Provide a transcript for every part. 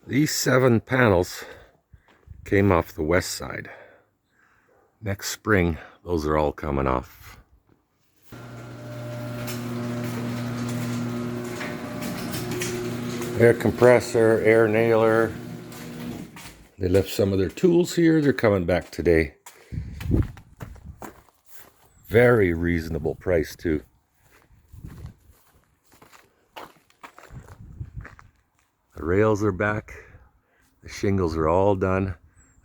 These 7 panels came off the west side. Next spring, those are all coming off. Air compressor, air nailer. They left some of their tools here. They're coming back today. Very reasonable price too. The rails are back. The shingles are all done.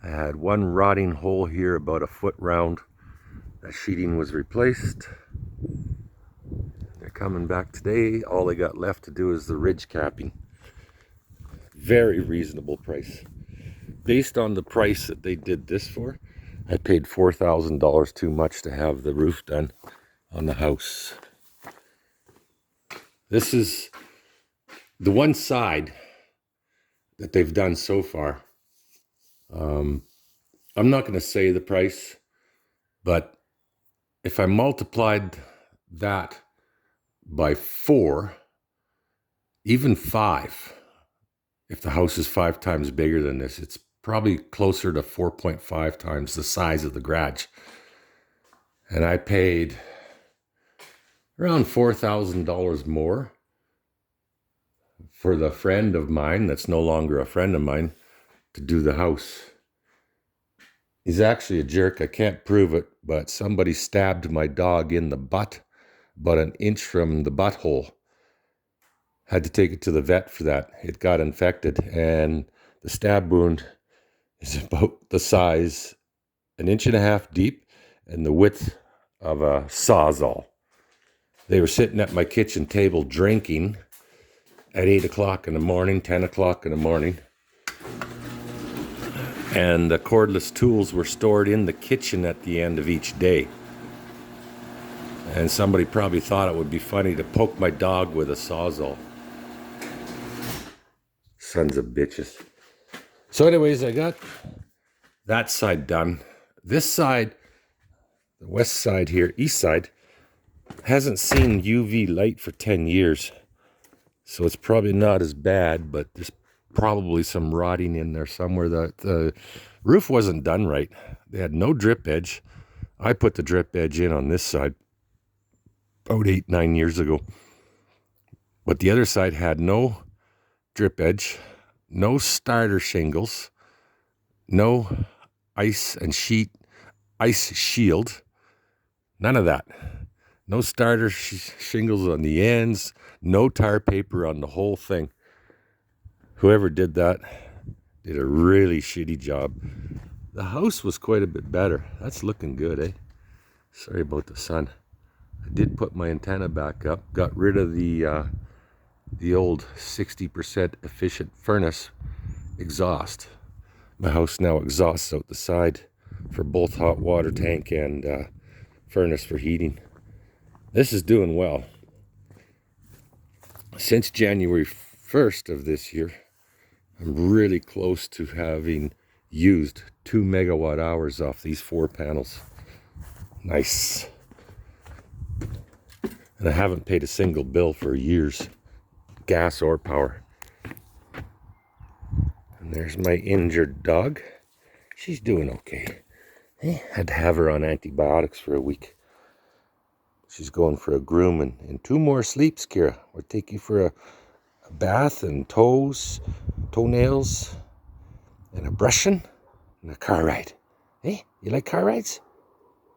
I had one rotting hole here about a foot round. That sheeting was replaced. They're coming back today. All they got left to do is the ridge capping. Very reasonable price. Based on the price that they did this for, I paid $4,000 too much to have the roof done on the house. This is the one side that they've done so far. I'm not going to say the price, but if I multiplied that by 4, even 5, if the house is 5 times bigger than this, it's probably closer to 4.5 times the size of the garage. And I paid around $4,000 more for the friend of mine that's no longer a friend of mine to do the house. He's actually a jerk. I can't prove it, but somebody stabbed my dog in the butt, about an inch from the butthole. Had to take it to the vet for that. It got infected, and the stab wound is about the size, 1.5 inches deep, and the width of a sawzall. They were sitting at my kitchen table drinking at 8 o'clock in the morning, 10 o'clock in the morning. And the cordless tools were stored in the kitchen at the end of each day. And somebody probably thought it would be funny to poke my dog with a sawzall. Sons of bitches. So anyways, I got that side done. This side, the west side here, east side, hasn't seen UV light for 10 years. So it's probably not as bad, but there's probably some rotting in there somewhere. The roof wasn't done right. They had no drip edge. I put the drip edge in on this side about 8-9 years ago. But the other side had no drip edge, no starter shingles, no ice shield, none of that. No starter shingles on the ends, no tar paper on the whole thing. Whoever did that did a really shitty job. The house was quite a bit better. That's looking good, eh? Sorry about the sun. I did put my antenna back up, got rid of the old 60% efficient furnace exhaust. My house now exhausts out the side for both hot water tank and furnace for heating. This is doing well. Since January 1st of this year, I'm really close to having used 2 megawatt hours off these 4 panels. Nice. And I haven't paid a single bill for years, gas or power. And there's my injured dog. She's doing okay. Had to have her on antibiotics for a week. She's going for a groom and 2 more sleeps, Kira. We'll take you for a bath and toenails, and a brushing, and a car ride. Hey, you like car rides?